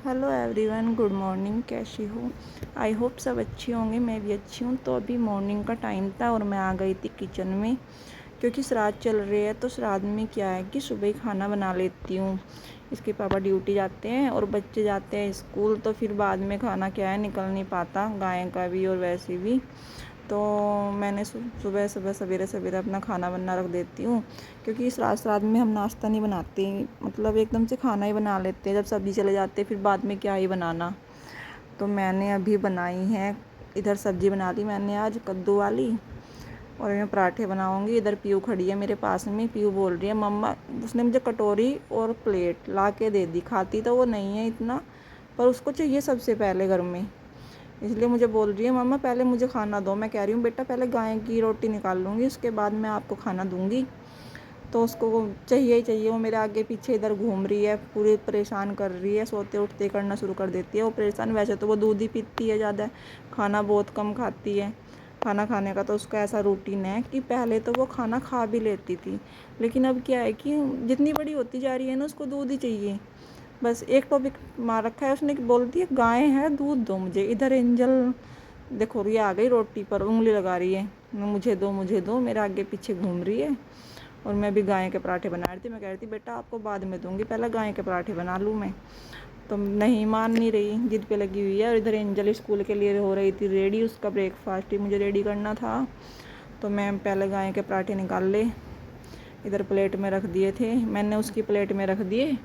Hello everyone, good morning. कैसी हो? I hope सब अच्छी होंगे। मैं भी अच्छी हूँ। तो अभी मॉर्निंग का टाइम था और मैं आ गई थी किचन में, क्योंकि श्राद्ध चल रही है। तो श्राद्ध में क्या है कि सुबह ही खाना बना लेती हूँ। इसके पापा ड्यूटी जाते हैं और बच्चे जाते हैं स्कूल, तो फिर बाद में खाना क्या है निकल नहीं पाता, गाय का भी और वैसे भी। तो मैंने सुबह सुबह सवेरे सवेरे अपना खाना बनना रख देती हूँ, क्योंकि श्राद्ध में हम नाश्ता नहीं बनाते, मतलब एकदम से खाना ही बना लेते हैं। जब सब्ज़ी चले जाते हैं फिर बाद में क्या ही बनाना। तो मैंने अभी बनाई है, इधर सब्ज़ी बना ली मैंने आज कद्दू वाली, और मैं पराठे बनाऊंगी। इधर पीयू खड़ी है मेरे पास में। पीयू बोल रही है मम्मा, उसने मुझे कटोरी और प्लेट ला के दे दी। खाती तो वो नहीं है इतना, पर उसको चाहिए सबसे पहले घर में, इसलिए मुझे बोल रही है मम्मा पहले मुझे खाना दो। मैं कह रही हूँ बेटा पहले गाय की रोटी निकाल लूँगी, उसके बाद मैं आपको खाना दूँगी। तो उसको चाहिए ही चाहिए। वो मेरे आगे पीछे इधर घूम रही है, पूरी परेशान कर रही है। सोते उठते करना शुरू कर देती है वो परेशान। वैसे तो वो दूध ही पीती है ज़्यादा, खाना बहुत कम खाती है। खाना खाने का तो उसका ऐसा रूटीन है कि पहले तो वो खाना खा भी लेती थी, लेकिन अब क्या है कि जितनी बड़ी होती जा रही है ना, उसको दूध ही चाहिए। बस एक टॉपिक मार रखा है उसने, बोलती है गाय है दूध दो मुझे। इधर एंजल देखो, ये आ गई रोटी पर उंगली लगा रही है, मुझे दो मुझे दो, मेरे आगे पीछे घूम रही है। और मैं भी गाय के पराठे बना रही थी। मैं कह रही थी बेटा आपको बाद में दूंगी, पहले गाय के पराठे बना लूँ मैं। तो नहीं, मान नहीं रही, जिद पे लगी हुई है। और इधर एंजल स्कूल के लिए हो रही थी रेडी, उसका ब्रेकफास्ट ही मुझे रेडी करना था। तो मैं पहले गाय के पराठे निकाल ले, इधर प्लेट में रख दिए थे मैंने, उसकी प्लेट में रख दिए।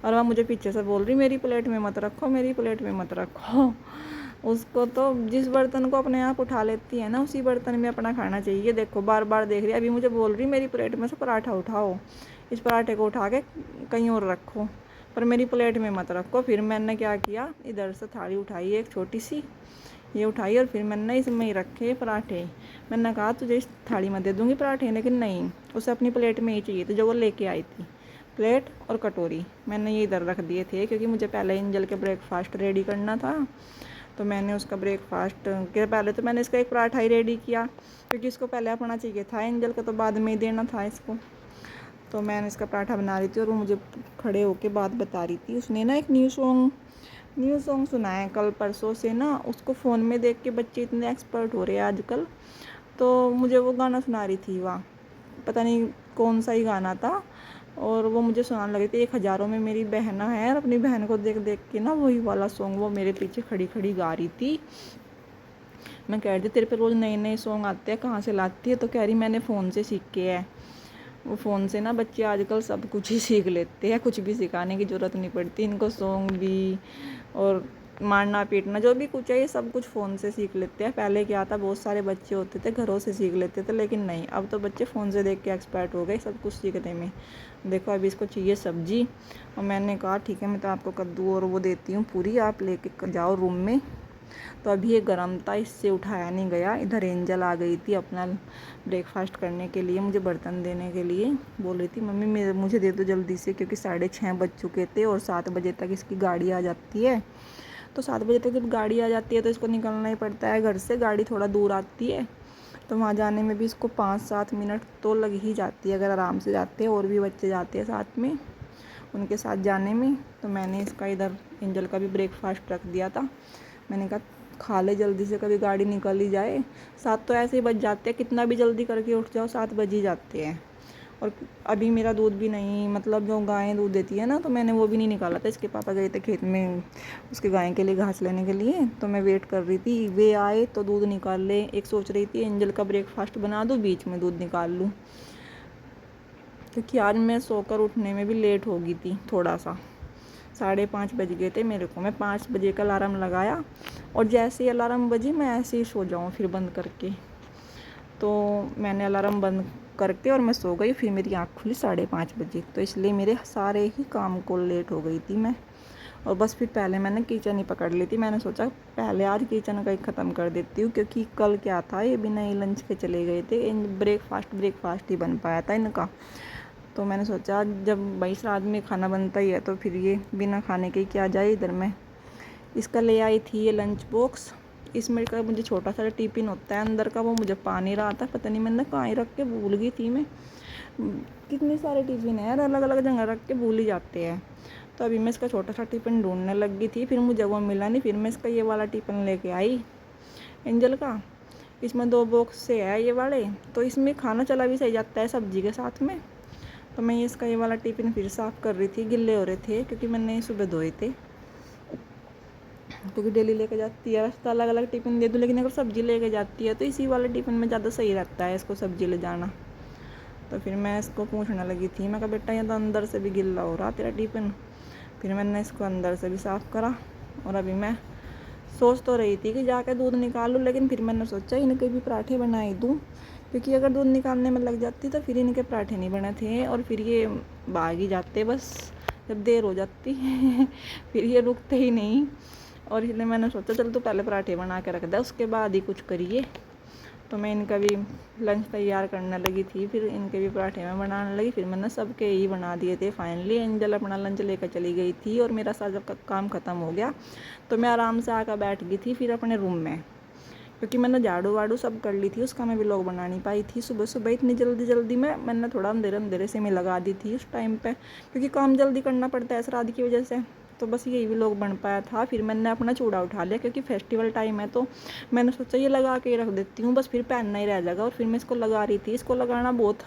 और वह मुझे पीछे से बोल रही मेरी प्लेट में मत रखो, मेरी प्लेट में मत रखो। उसको तो जिस बर्तन को अपने आप उठा लेती है ना, उसी बर्तन में अपना खाना चाहिए। देखो बार बार देख रही है। अभी मुझे बोल रही मेरी प्लेट में से पराठा उठाओ, इस पराठे को उठा के कहीं और रखो, पर मेरी प्लेट में मत रखो। फिर मैंने क्या किया, इधर से थाली उठाई एक छोटी सी, ये उठाई और फिर मैंने इसमें ही रखे पराठे। मैंने कहा तुझे इस थाली में दे दूँगी पराठे, लेकिन नहीं, उसे अपनी प्लेट में ही चाहिए। तो जो वो लेके आई थी प्लेट और कटोरी, मैंने ये इधर रख दिए थे, क्योंकि मुझे पहले एंजल के ब्रेकफास्ट रेडी करना था। तो मैंने उसका ब्रेकफास्ट के पहले तो मैंने इसका एक पराठा ही रेडी किया, क्योंकि इसको पहले अपना चाहिए था एंजल को, तो बाद में ही देना था इसको। तो मैंने इसका पराठा बना रही थी और वो मुझे खड़े होके बात बता रही थी। उसने ना एक न्यू सॉन्ग सुना है कल परसों से ना, उसको फ़ोन में देख के बच्चे इतने एक्सपर्ट हो रहे हैं आजकल। तो मुझे वो गाना सुना रही थी, वाह पता नहीं कौन सा ही गाना था। और वो मुझे सुनाने लगी थी, एक हज़ारों में मेरी बहना है, और अपनी बहन को देख देख के ना वही वाला सॉन्ग वो मेरे पीछे खड़ी खड़ी गा रही थी। मैं कह रही थी तेरे पे रोज़ नए नए सॉन्ग आते हैं, कहाँ से लाती है? तो कह रही मैंने फ़ोन से सीख के है। वो फ़ोन से ना बच्चे आजकल सब कुछ ही सीख लेते हैं, कुछ भी सिखाने की ज़रूरत नहीं पड़ती इनको। सॉन्ग भी और मारना पीटना जो भी कुछ है, ये सब कुछ फ़ोन से सीख लेते हैं। पहले क्या था, बहुत सारे बच्चे होते थे घरों से सीख लेते थे, लेकिन नहीं, अब तो बच्चे फ़ोन से देख के एक्सपर्ट हो गए सब कुछ सीखने में। देखो अभी इसको चाहिए सब्जी, और मैंने कहा ठीक है मैं तो आपको कद्दू और वो देती हूँ पूरी, आप लेके जाओ रूम में। तो अभी ये गर्म था, इससे उठाया नहीं गया। इधर एंजल आ गई थी अपना ब्रेकफास्ट करने के लिए, मुझे बर्तन देने के लिए। बोल रही थी मम्मी मुझे दे दो जल्दी से, क्योंकि 6:30 बज चुके थे और 7 बजे तक इसकी गाड़ी आ जाती है। तो 7 बजे तक जब गाड़ी आ जाती है तो इसको निकलना ही पड़ता है घर से। गाड़ी थोड़ा दूर आती है, तो वहाँ जाने में भी इसको 5-7 मिनट तो लग ही जाती है, अगर आराम से जाते हैं। और भी बच्चे जाते हैं साथ में, उनके साथ जाने में। तो मैंने इसका इधर एंजल का भी ब्रेकफास्ट रख दिया था। मैंने कहा खा ले जल्दी से, कभी गाड़ी निकल ही जाए। 7 तो ऐसे ही बज जाते हैं, कितना भी जल्दी करके उठ जाओ 7 बज ही जाते हैं। और अभी मेरा दूध भी नहीं, मतलब जो गायें दूध देती है ना, तो मैंने वो भी नहीं निकाला था। इसके पापा गए थे खेत में उसके गाय के लिए घास लेने के लिए, तो मैं वेट कर रही थी वे आए तो दूध निकाल ले। एक सोच रही थी एंजल का ब्रेकफास्ट बना दूँ, बीच में दूध निकाल लूँ, क्योंकि आज मैं सोकर उठने में भी लेट हो गई थी थोड़ा सा। 5:30 बज गए थे मेरे को। मैं 5 बजे का अलार्म लगाया, और जैसे ही अलार्म बजी मैं ऐसे ही सो जाऊँ फिर बंद करके। तो मैंने अलार्म बंद करके और मैं सो गई। फिर मेरी आँख खुली 5:30 बजे, तो इसलिए मेरे सारे ही काम को लेट हो गई थी मैं। और बस फिर पहले मैंने किचन ही पकड़ ली थी। मैंने सोचा पहले आज किचन का ही ख़त्म कर देती हूँ, क्योंकि कल क्या था, ये बिना ही लंच के चले गए थे। ब्रेकफास्ट ही बन पाया था इनका। तो मैंने सोचा जब भाई श्राद्ध में खाना बनता ही है, तो फिर ये बिना खाने के क्या जाए। इधर मैं इसका ले आई थी ये लंच बॉक्स। इसमें का मुझे छोटा सा टिफ़िन होता है अंदर का, वो मुझे पा नहीं रहा था, पता नहीं मैंने कहाँ ही रख के भूल गई थी मैं। कितने सारे टिफ़िन है यार, अलग अलग जगह रख के भूल ही जाते हैं। तो अभी मैं इसका छोटा सा टिफ़िन ढूंढने लगी थी, फिर मुझे वो मिला नहीं। फिर मैं इसका ये वाला टिफ़िन लेके आई एंजल का। इसमें 2 बॉक्स से है ये वाले, तो इसमें खाना चला भी सही जाता है सब्जी के साथ में। तो मैं इसका ये वाला टिफ़िन फिर साफ़ कर रही थी, गिल्ले हो रहे थे क्योंकि मैंने सुबह धोए थे, क्योंकि डेली लेके जाती है। वैसे तो अलग अलग टिफ़िन दे दूँ, लेकिन अगर सब्जी लेके जाती है तो इसी वाले टिफ़िन में ज़्यादा सही रहता है इसको सब्जी ले जाना। तो फिर मैं इसको पूछने लगी थी, मैं कहा बेटा ये तो अंदर से भी गिल्ला हो रहा तेरा टिफ़िन। फिर मैंने इसको अंदर से भी साफ़ करा, और अभी मैं सोच तो रही थी कि जाके दूध निकाल लूँ, लेकिन फिर मैंने सोचा इनके भी पराठे बना ही दूँ, क्योंकि अगर दूध निकालने में लग जाती तो फिर इनके पराठे नहीं बने थे और फिर ये भाग ही जाते बस जब देर हो जाती फिर ये रुकते ही नहीं। और इसलिए मैंने सोचा चल तू पहले पराठे बना के रख दे, उसके बाद ही कुछ करिए। तो मैं इनका भी लंच तैयार करने लगी थी, फिर इनके भी पराठे मैं बनाने लगी। फिर मैंने सबके ही बना दिए थे। फाइनली एंजल अपना लंच लेकर चली गई थी और मेरा सारा काम ख़त्म हो गया। तो मैं आराम से आकर बैठ गई थी फिर अपने रूम में, क्योंकि मैंने झाड़ू वाड़ू सब कर ली थी। उसका मैं व्लॉग बना नहीं पाई थी सुबह सुबह इतनी जल्दी में। मैंने थोड़ा अंधेरे अंधेरे से मैं लगा दी थी उस टाइम पे, क्योंकि काम जल्दी करना पड़ता है श्राद्ध की वजह से। तो बस यही व्लॉग बन पाया था। फिर मैंने अपना चूड़ा उठा लिया, क्योंकि फेस्टिवल टाइम है तो मैंने सोचा ये लगा के रख देती हूँ, बस फिर पहनना ही रह जाएगा। और फिर मैं इसको लगा रही थी। इसको लगाना बहुत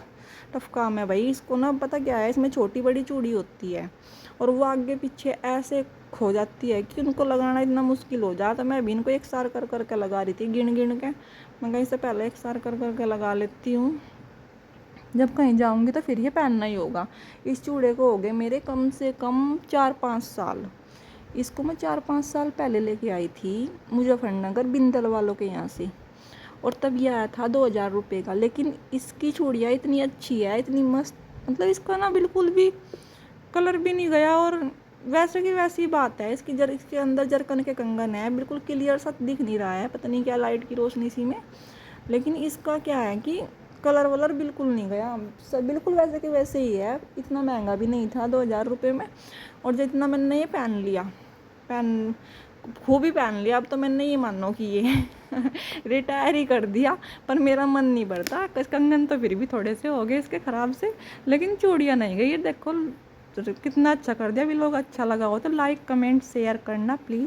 टफ काम है भाई। इसको ना पता क्या है, इसमें छोटी बड़ी चूड़ी होती है और वो आगे पीछे ऐसे खो जाती है कि उनको लगाना इतना मुश्किल हो जाता। मैं भी इनको एक सार कर करके लगा रही थी, गिन गिन के। मैं कहीं से पहले एक सार कर करके लगा लेती हूँ, जब कहीं जाऊँगी तो फिर ये पहनना ही होगा। इस चूड़े को हो गए मेरे कम से कम 4-5 साल। इसको मैं 4-5 साल पहले लेके आई थी मुजफ्फरनगर बिंदल वालों के यहाँ से, और तब ये आया था 2000 रुपये का। लेकिन इसकी चूड़ियाँ इतनी अच्छी है, इतनी मस्त, मतलब इसका ना बिल्कुल भी कलर भी नहीं गया, और वैसे की वैसी बात है। इसके अंदर जरकन के कंगन है, बिल्कुल क्लियर सा दिख नहीं रहा है, पता नहीं क्या लाइट की रोशनी सी में। लेकिन इसका क्या है कि कलर वलर बिल्कुल नहीं गया, सब बिल्कुल वैसे के वैसे ही है। इतना महंगा भी नहीं था 2000 रुपये में। और जितना मैंने ये खूब ही पहन लिया। अब तो मैंने ये मानो कि ये रिटायर ही कर दिया, पर मेरा मन नहीं भरता। कंगन तो फिर भी थोड़े से हो गए इसके ख़राब से, लेकिन चूड़ियाँ नहीं गई। ये देखो कितना अच्छा कर दिया। भी लोग अच्छा लगा हो तो लाइक कमेंट शेयर करना प्लीज़।